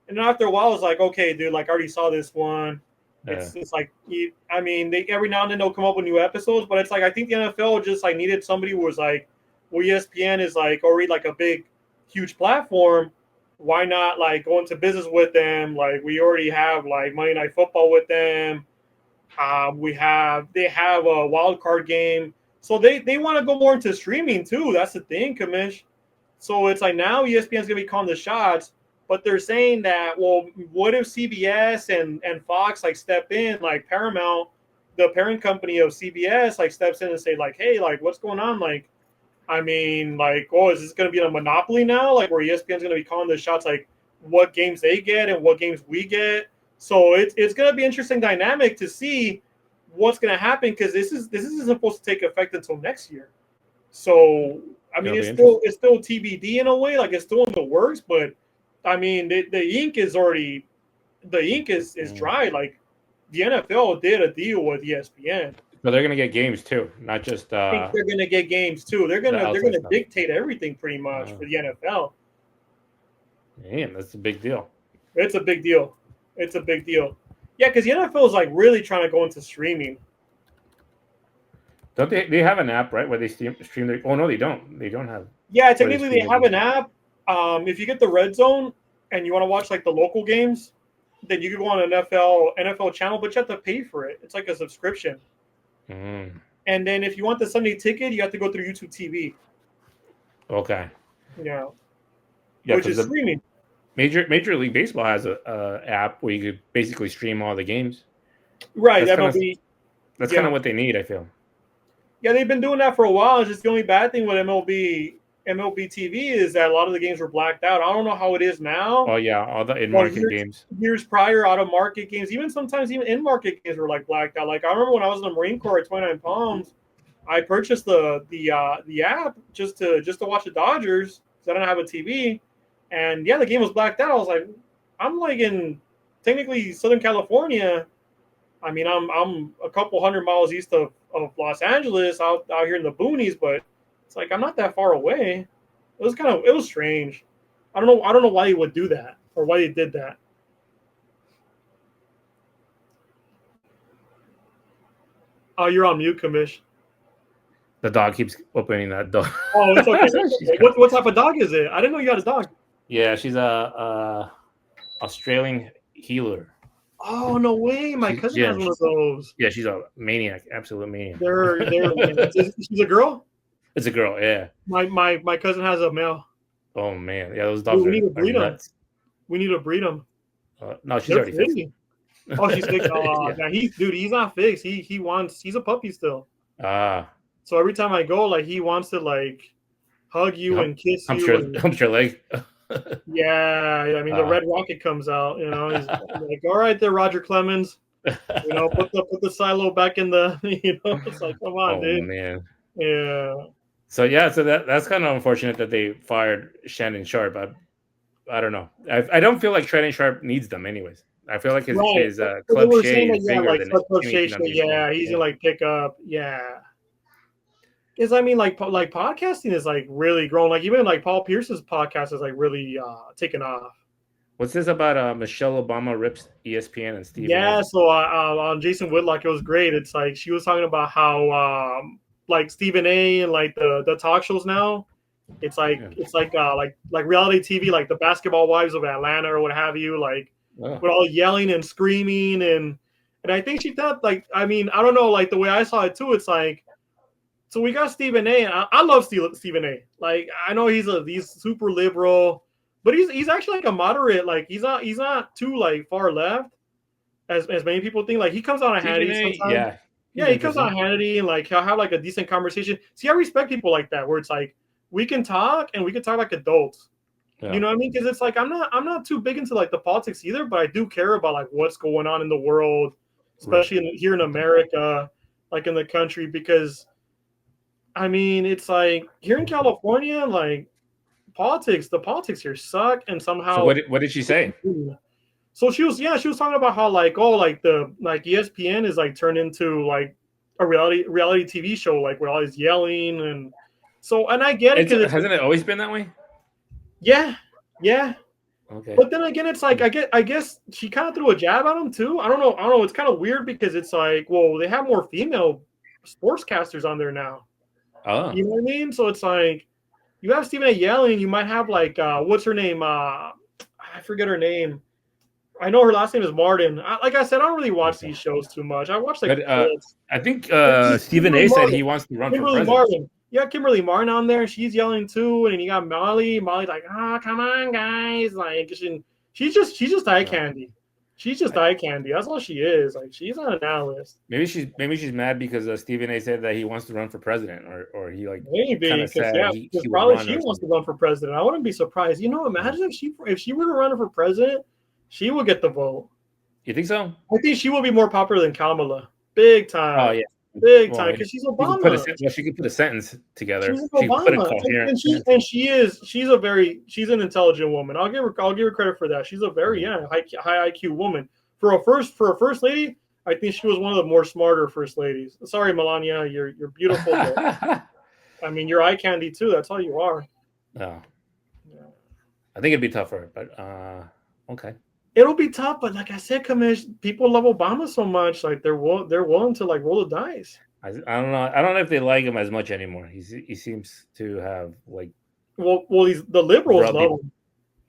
And then after a while, I was like, okay, dude, like I already saw this one. Yeah. It's like I mean, they every now and then they'll come up with new episodes, but it's like I think the NFL just like needed somebody who was like, well, ESPN is like already like a big, huge platform. Why not like go into business with them? Like we already have like Monday Night Football with them. They have a wild card game, so they want to go more into streaming too. That's the thing, Kamish. So it's like now ESPN's gonna be calling the shots, but they're saying that well, what if CBS and Fox like step in, like Paramount, the parent company of CBS, like steps in and say like, hey, like what's going on? Like, I mean, like, oh, is this gonna be a monopoly now? Like where ESPN's gonna be calling the shots, like what games they get and what games we get. So it's gonna be interesting dynamic to see what's gonna happen because this isn't supposed to take effect until next year. So I mean It'll be it's still TBD in a way, like it's still in the works, but I mean the ink is already the ink is interesting. dry. Like the NFL did a deal with ESPN. But they're gonna get games too, not just I think they're gonna get games too. They're the gonna outside stuff. dictate everything pretty much for the NFL. Man, that's a big deal. It's a big deal. It's a big deal. Yeah, because the NFL is like really trying to go into streaming. Don't they? They have an app, right, where they stream their. Oh no, they don't. They don't have. Yeah, Where they technically stream they their have games. an app. If you get the red zone and you want to watch like the local games, then you can go on an NFL channel, but you have to pay for it. It's like a subscription. Mm, And then if you want the Sunday ticket, you have to go through YouTube TV. okay. Yeah, Yeah, which because is the streaming. Major League Baseball has a app where you could basically stream all the games. Right, That's kind of MLB. that's kind Yeah, of what they need. I feel. yeah, they've been doing that for a while. It's just the only bad thing with MLB TV is that a lot of the games were blacked out. I don't know how it is now. Oh yeah, all the in Well, market games. years prior, out of market games, even sometimes even in market games were like blacked out. Like I remember when I was in the Marine Corps at 29 Palms, I purchased the app just to watch the Dodgers because I didn't have a TV, and yeah, the game was blacked out. I was like, I'm like in technically Southern California. I mean, I'm a couple hundred miles east of Los Angeles, out here in the boonies, but it's like I'm not that far away. It was strange. I don't know why he would do that or why he did that. Oh, you're on mute, Kamish. The dog keeps opening that door. Oh, it's okay. She's What type of dog is it? I didn't know you had a dog. Yeah, she's a Australian healer. Oh no way! My cousin has Yeah, one of those. yeah, she's a maniac, absolute maniac. She's a girl. It's a girl, yeah. My cousin has a male. Oh man, yeah, those dogs Dude, we need to are breed them. nuts. We need to breed them. No, she's They're already fixed. pretty. Oh, she's fixed. Oh, Yeah. man, he's not fixed. He's a puppy still. Ah, So every time I go, like he wants to like hug you and kiss I'm you. sure. And, I'm sure. Like, yeah, I mean the red rocket comes out. You know, he's like, all right, there, Roger Clemens. Put the silo back in the. It's like, come on, Oh dude. man. Yeah. So yeah, so that's kind of unfortunate that they fired Shannon Sharpe. I don't know. I don't feel like Shannon Sharpe needs them anyways. I feel like Right. his So they club were Shay saying that, is yeah, bigger like than Club Shay, anything on these shows. yeah, he's Yeah. gonna like pick up, yeah. Because I mean, like podcasting is like really growing. Like even like Paul Pierce's podcast is like really taken off. What's this about? Michelle Obama rips ESPN and Stephen Yeah. A. So on Jason Whitlock, it was great. It's like she was talking about how like Stephen A. and like the talk shows now. It's like Yeah. like reality TV, like the Basketball Wives of Atlanta or what have you. Like Oh. with all yelling and screaming and I think she thought like I mean I don't know like the way I saw it too. It's like. So we got Stephen A. And I love Stephen A. Like I know he's super liberal, but he's actually like a moderate. Like he's not too like far left as many people think. Like he comes on a Stephen Hannity A. sometimes. Yeah. Yeah, He's he comes on interesting. Hannity and like he'll have like a decent conversation. See, I respect people like that where it's like we can talk and we can talk like adults. Yeah. You know what I mean? Because it's like I'm not too big into like the politics either, but I do care about like what's going on in the world, especially here in America, like in the country, because I mean, it's like here in California, like the politics here suck, and So somehow. what did she say? So she was talking about how like like the like ESPN is like turned into like a reality TV show, like where all this yelling and I get it because it's Hasn't it always been that way? yeah, yeah. Okay. But then again, it's like I guess she kind of threw a jab at him too. I don't know. It's kind of weird because it's like, well, they have more female sportscasters on there now. Oh. You know what I mean? So it's like you have Stephen A. yelling. You might have like what's her name? I forget her name. I know her last name is Martin. Like I said, I don't really watch these shows too much. I watch like But I think Stephen Kimberly A. said Martin. he wants to run for Kimberly president. Martin. Yeah, Kimberly Martin on there. She's yelling too, and you got Molly. Molly's like, come on, guys! Like she's just eye candy. She's just eye candy. That's all she is. Like she's not an analyst. Maybe she's mad because Stephen A. said that he wants to run for president, or he like maybe kind of said he would probably run she wants to run for president. I wouldn't be surprised. Imagine if she were to run for president, she would get the vote. You think so? I think she will be more popular than Kamala, big time. Oh yeah, big time because she's Obama. She could put a sentence together. She's She could put a Obama, coherent. she's an intelligent woman. I'll give her credit for that. She's a very high IQ woman for a first lady. I think she was one of the more smarter first ladies. Sorry, Melania, you're beautiful. But, I mean, you're eye candy too. That's all you are. No, I think it'd be tougher, but okay. It'll be tough, but like I said, Kamish, people love Obama so much, like they're willing to like roll the dice. I don't know. I don't know if they like him as much anymore. He seems to have like. Well, the liberals love him.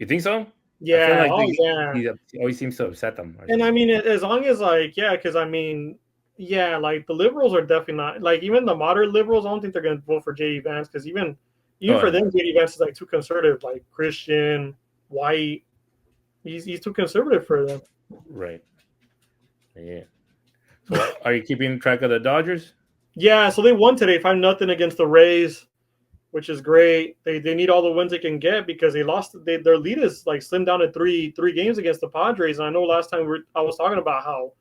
You think so? Yeah. He always seems to upset them. And I mean, as long as like because I mean, like the liberals are definitely not like even the moderate liberals. I don't think they're going to vote for J.D. Vance because even for them, J.D. Vance is like too conservative, like Christian, white. He's too conservative for them. Right. Yeah. So are you keeping track of the Dodgers? Yeah. So they won today, 5-0 against the Rays, which is great. They need all the wins they can get because they lost. Their lead is like slimmed down to three games against the Padres. And I know last time I was talking about how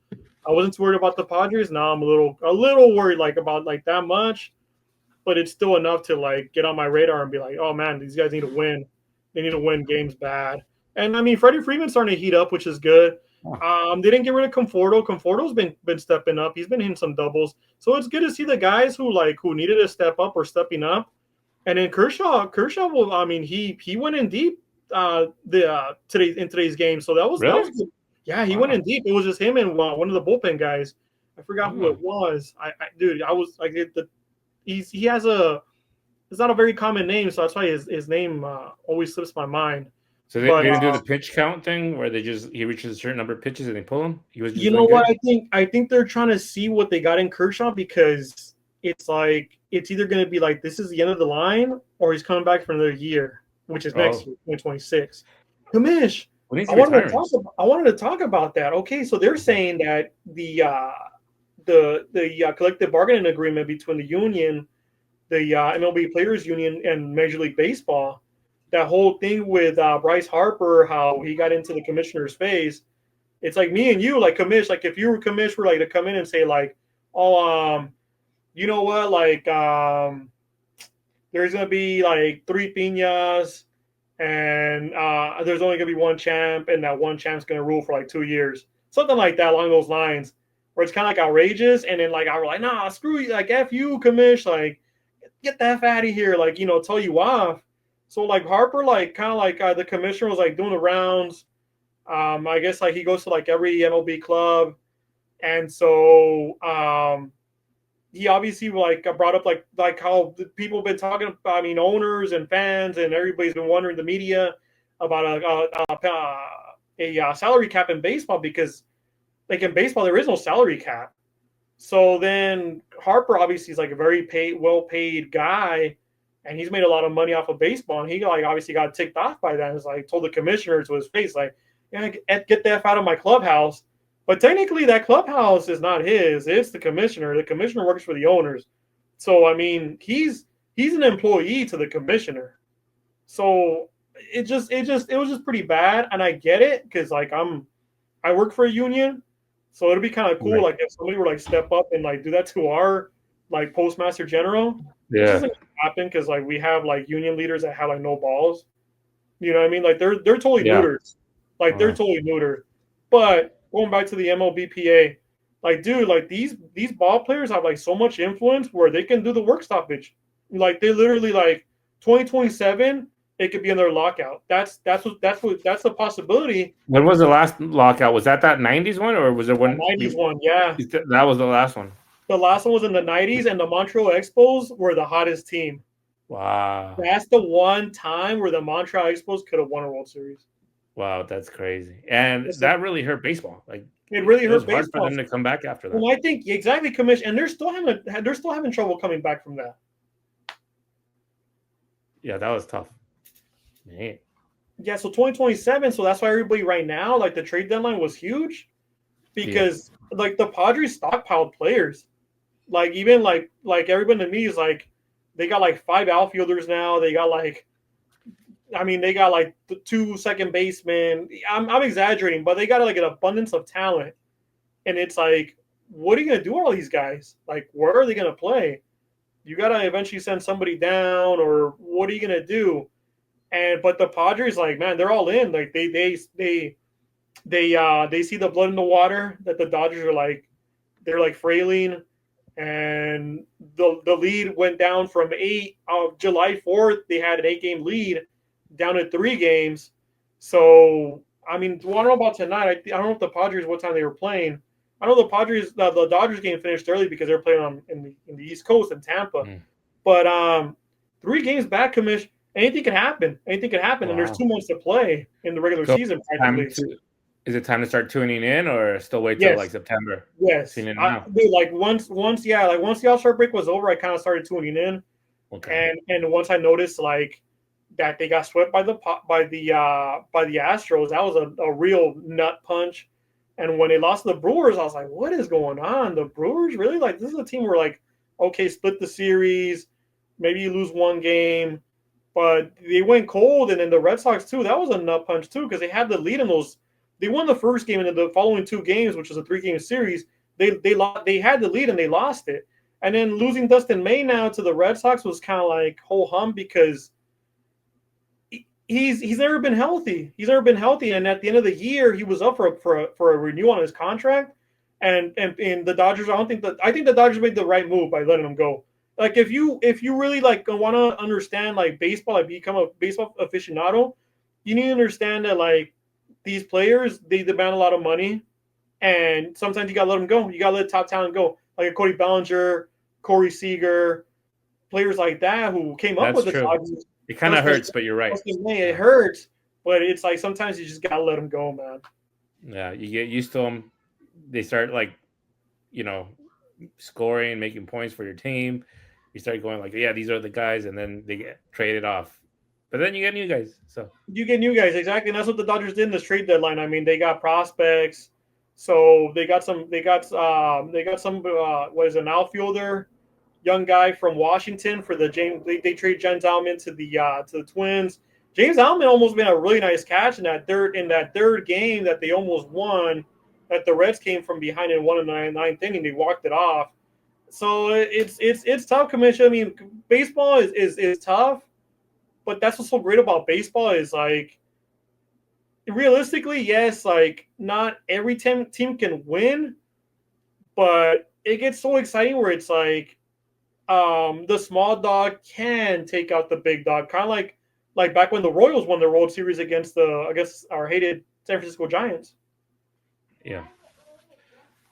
I wasn't too worried about the Padres. Now I'm a little worried like about like that much, but it's still enough to like get on my radar and be like, oh man, these guys need to win. They need to win games bad. And I mean, Freddie Freeman's starting to heat up, which is good. They didn't get rid of Conforto. Conforto's been stepping up. He's been hitting some doubles. So it's good to see the guys who needed to step up or stepping up. And then Kershaw will. I mean, he went in deep today's game. So that was good. Yeah, he went in deep. It was just him and one of the bullpen guys. I forgot who it was. I was like he has it's not a very common name, so that's why his name always slips my mind. So they didn't do the pitch count thing where he reaches a certain number of pitches and they pull him. He was. You know what? I think they're trying to see what they got in Kershaw because it's like it's either going to be like this is the end of the line or he's coming back for another year, which is next year, 2026. Kamish, I wanted to talk about that. Okay, so they're saying that the collective bargaining agreement between the union, the MLB Players Union, and Major League Baseball. That whole thing with Bryce Harper, how he got into the commissioner's face, It's like me and you, like commish. Like if you were commish for like to come in and say like, oh, you know what, like there's gonna be like 3 piñas, and there's only gonna be one champ, and that one champ's gonna rule for like 2 years, something like that along those lines, where it's kind of like outrageous, and then like I was like, nah, screw you, like f you, commish, like get the F out of here, like tell you off. So like Harper, like kind of like the commissioner was like doing the rounds. I guess like he goes to like every MLB club, and so he obviously like brought up like how people have been talking about, I mean, owners and fans and everybody's been wondering, the media, about a salary cap in baseball, because like in baseball there is no salary cap. So then Harper obviously is like a very well paid guy, and he's made a lot of money off of baseball, and he like obviously got ticked off by that. It's like told the commissioner to his face like, yeah, get the F out of my clubhouse. But technically, that clubhouse is not his. It's the commissioner. The commissioner works for the owners. So I mean, he's an employee to the commissioner. So it was just pretty bad, and I get it, because like I work for a union, so it'd be kind of cool, Right. like if somebody were like step up and like do that to our like postmaster general, which Yeah. isn't gonna happen because like we have like union leaders that have like no balls. You know what I mean? Like they're totally Yeah. neuters. Like they're totally neutered. But going back to the MLBPA, like dude, like these ball players have like so much influence where they can do the work stoppage. Like they literally like 2027, it could be in their lockout. That's the possibility. When was the last lockout? Was that 90s one, or was it The when 90s one, yeah. that was the last one? The last one was in the 90s, and the Montreal Expos were the hottest team. Wow. That's the one time where the Montreal Expos could have won a World Series. Wow, that's crazy. And It's that really hurt baseball. Like it really it was hurt hard for baseball. them to come back after that. And I think exactly, commission, and they're still having trouble coming back from that. Yeah, that was tough. Man. Yeah, so 2027. So that's why everybody right now, like the trade deadline was huge, because like the Padres stockpiled players. Like even like everybody to me is like, they got like 5 outfielders now. They got like, I mean, they got like the 2 second basemen. I'm exaggerating, but they got like an abundance of talent. And it's like, what are you gonna do with all these guys? Like, where are they gonna play? You gotta eventually send somebody down, or what are you gonna do? But the Padres, like, man, they're all in. Like they see the blood in the water that the Dodgers are like, they're like frailing, and the lead went down from 8 July 4th. They had an 8-game lead down to 3 games. So I mean, I don't know about tonight. I don't know if the Padres, what time they were playing. I know the Padres, the Dodgers game finished early because they're playing in the East Coast in Tampa. But 3 games back, commish, anything can happen. Anything can happen, and there's 2 months to play in the regular season practically. Is it time to start tuning in, or still wait till like September? Yes. Dude, like once the All-Star break was over, I kind of started tuning in. Okay. And once I noticed like that they got swept by the Astros, that was a real nut punch. And when they lost to the Brewers, I was like, what is going on? The Brewers, really? Like, this is a team where, like, okay, split the series, maybe you lose 1 game, but they went cold. And then the Red Sox, too, that was a nut punch, too, because they had the lead in those. They won the first game, and in the following 2 games, which was a 3-game series, they had the lead, and they lost it. And then losing Dustin May now to the Red Sox was kind of like ho-hum, because he's never been healthy. He's never been healthy, and at the end of the year, he was up for a renewal on his contract. And the Dodgers, I think the Dodgers made the right move by letting him go. Like if you really like want to understand like baseball, like become a baseball aficionado, you need to understand that like these players, they demand a lot of money, and sometimes you gotta let them go. You gotta let top talent go, like a Cody Bellinger, Corey Seager, players like that who came up with the Dodgers. It kind of hurts, but you're right. It hurts, but it's like sometimes you just gotta let them go, man. Yeah, you get used to them. They start like, scoring, making points for your team. You start going like, yeah, these are the guys, and then they get traded off. But then you get new guys. So you get new guys, exactly, and that's what the Dodgers did in this trade deadline. I mean, they got prospects, so they got some. What is an outfielder? Young guy from Washington for the James. They trade James Allman to the Twins. James Allman almost made a really nice catch in that third game that they almost won. that the Reds came from behind and won in the ninth inning. They walked it off. So it's tough, Commissioner. I mean, baseball is tough, but that's what's so great about baseball is like realistically, yes, like not every team can win, but it gets so exciting where it's like the small dog can take out the big dog, kind of like back when the Royals won the World Series against our hated San Francisco Giants. Yeah.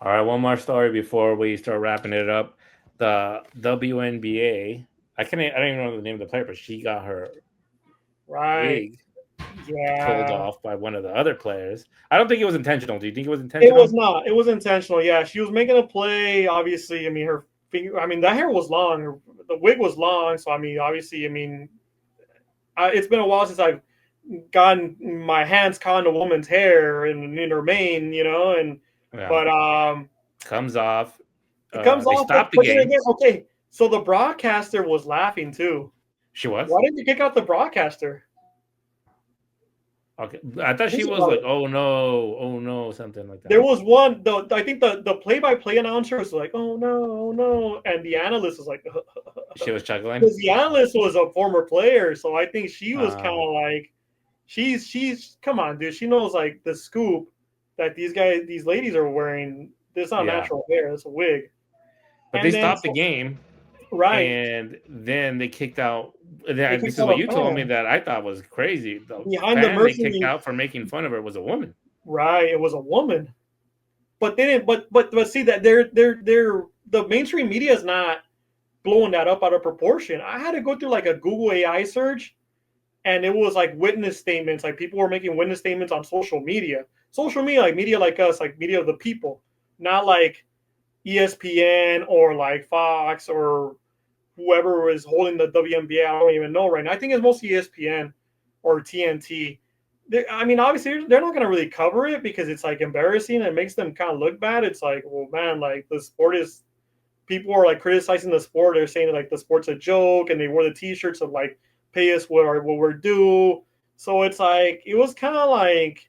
All right, one more story before we start wrapping it up. The WNBA. I don't even know the name of the player, but she got her Right. wig pulled Yeah. off by one of the other players. I don't think it was intentional. Do you think it was It intentional? was not. It was intentional. Yeah, she was making a play. Obviously, I mean her finger. I mean the hair was long. The wig was long. So I mean, obviously, I mean, it's been a while since I've gotten my hands caught in a woman's hair in her mane, and Yeah. but Comes off. it comes They off. stopped the But then game. again, okay. So the broadcaster was laughing too. She was. Why didn't you kick out the broadcaster? Okay, I thought she was like, "Oh no," something like that. There was one. I think the play-by-play announcer was like, "Oh no," and the analyst was like, she was chuckling because the analyst was a former player, so I think she was kind of like, she's come on, dude. She knows like the scoop that these ladies are wearing. It's not natural hair; it's a wig. But they stopped the game. Right. And then they kicked out. This is what you told me that I thought was crazy. Behind the they kicked out for making fun of her was a woman. Right, it was a woman. But they didn't. But see that they're the mainstream media is not blowing that up out of proportion. I had to go through like a Google AI search, and it was like witness statements. Like people were making witness statements on social media. Social media, like media like us, like media of the people, not like ESPN or like Fox or whoever is holding the WNBA. I don't even know right now. I think it's mostly ESPN or TNT. I mean, obviously, they're not going to really cover it because it's like embarrassing and it makes them kind of look bad. It's like, well, man, like the sport is, people are like criticizing the sport. They're saying like the sport's a joke and they wear the t-shirts of like, pay us what we're due. So it's like, it was kind of like,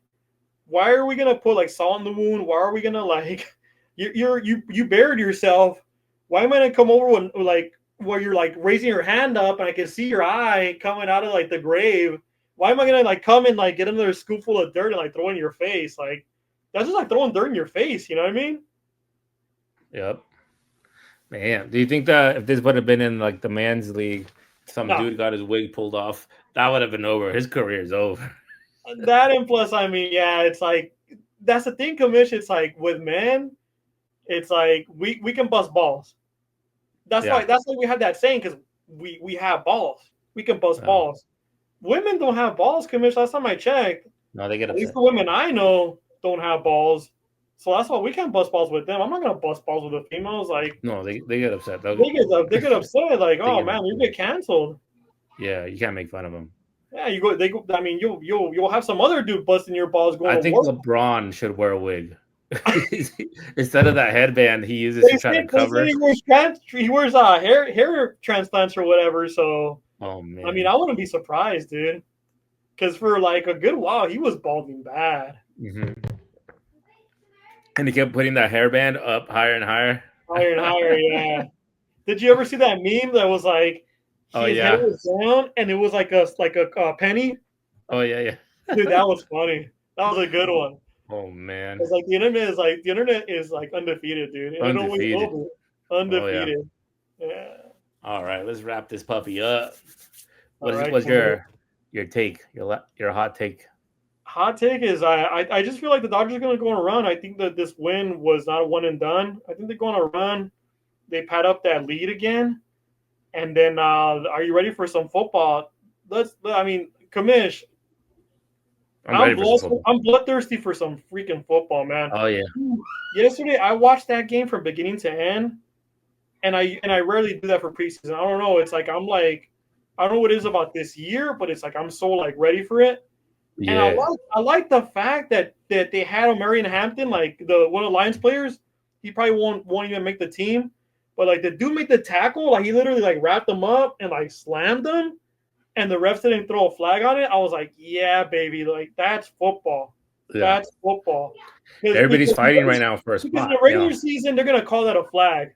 why are we going to put like salt in the wound? Why are we going to like, you buried yourself. Why am I going to come over with like, where you're like raising your hand up and I can see your eye coming out of like the grave? Why am I gonna like come and like get another scoopful of dirt and like throw in your face? Like that's just like throwing dirt in your face, you know what I mean? Yep. Man, do you think that if this would have been in like the man's league, some dude got his wig pulled off, that would have been over. His career's over. That and plus, I mean, yeah, it's like that's the thing, Commission. It's like with men, it's like we can bust balls. That's why we have that saying because we have balls. We can bust balls. Women don't have balls, Commissioner. Last time I checked, no, they get upset. At least the women I know don't have balls. So that's why we can't bust balls with them. I'm not gonna bust balls with the females. Like no, they get upset. They get upset. Like, oh man, you get canceled. Yeah, you can't make fun of them. Yeah, you go. They go. I mean, you'll have some other dude busting your balls going. I think LeBron should wear a wig. Instead of that headband he uses to try to cover. He wears hair transplants or whatever. So, oh man, I mean, I wouldn't be surprised, dude. Because for like a good while, he was balding bad. Mm-hmm. And he kept putting that hairband up higher and higher. Higher and higher, yeah. Did you ever see that meme that was like, his head was down and it was like a penny? Oh yeah. Dude, that was funny. That was a good one. Oh man. It's like the internet is like undefeated, dude. And undefeated. It always will be. Undefeated. Oh, yeah. All right, let's wrap this puppy up. What's your take? Your hot take? Hot take is I just feel like the Dodgers are going to go on a run. I think that this win was not a one and done. I think they're going on a run. They pad up that lead again. And then are you ready for some football? Commish, I'm bloodthirsty for some freaking football, man. Oh yeah. Yesterday I watched that game from beginning to end. And I rarely do that for preseason. I don't know. It's like I don't know what it is about this year, but it's like I'm so like ready for it. Yeah. And I like the fact that they had Marion Hampton, like one of the Lions players. He probably won't even make the team, but like the dude made the tackle, like he literally like wrapped him up and like slammed him, and the refs didn't throw a flag on it. I was like, yeah, baby, like that's football. Yeah. That's football. Everybody's fighting right now for a Because in spot. the regular season, they're gonna call that a flag.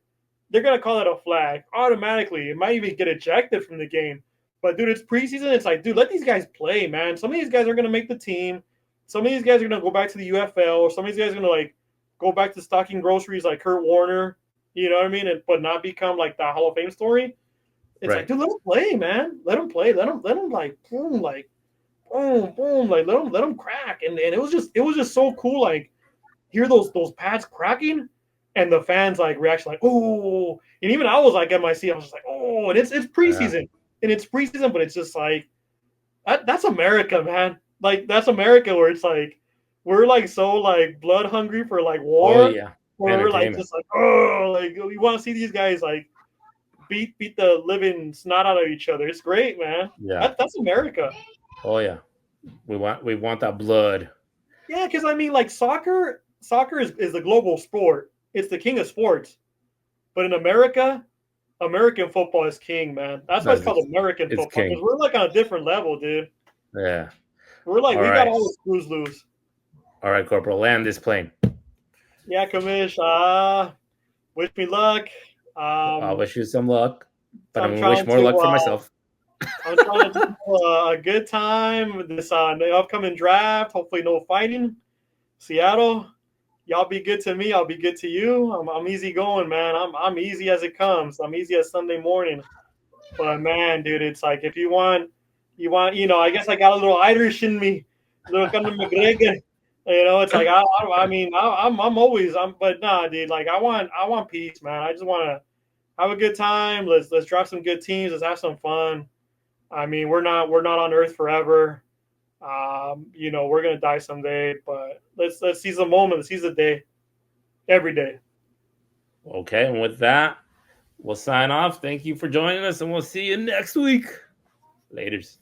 They're gonna call that a flag automatically. It might even get ejected from the game. But dude, it's preseason. It's like, dude, let these guys play, man. Some of these guys are gonna make the team. Some of these guys are gonna go back to the UFL, or some of these guys are gonna like go back to stocking groceries like Kurt Warner. You know what I mean? But not become like that Hall of Fame story. It's Right. like, dude, let them play, man. Let them play. Let them like boom, boom, like let them crack. And it was just so cool, like hear those pads cracking, and the fans like reaction like, oh, and even I was like at my seat, I was just like, oh, and it's preseason, and it's preseason, but it's just like that's America, man. Like that's America, where it's like we're like so like blood hungry for like Oh war, yeah. where we're like just like, oh, like we want to see these guys like beat the living snot out of each other. It's great, man. Yeah. That's America. Oh yeah. We want that blood. Yeah, because I mean, like soccer is the global sport. It's the king of sports. But in America, American football is king, man. That's why it's called American football, because we're like on a different level, dude. Yeah. We're like, we got all the screws loose. All right, Corporal, land this plane. Yeah, Kamish. Wish me luck. I wish you some luck, but I'm gonna wish trying more luck for myself. I'm trying to do a good time this the upcoming draft. Hopefully, no fighting. Seattle, y'all be good to me. I'll be good to you. I'm easy going, man. I'm easy as it comes. I'm easy as Sunday morning. But man, dude, it's like if you want, I guess I got a little Irish in me, a little Conor McGregor. It's like but nah, dude. Like I want peace, man. I just want to have a good time. Let's drop some good teams. Let's have some fun. I mean, we're not on Earth forever. We're gonna die someday, but let's seize the moment. Let's seize the day, every day. Okay, and with that, we'll sign off. Thank you for joining us, and we'll see you next week. Laters.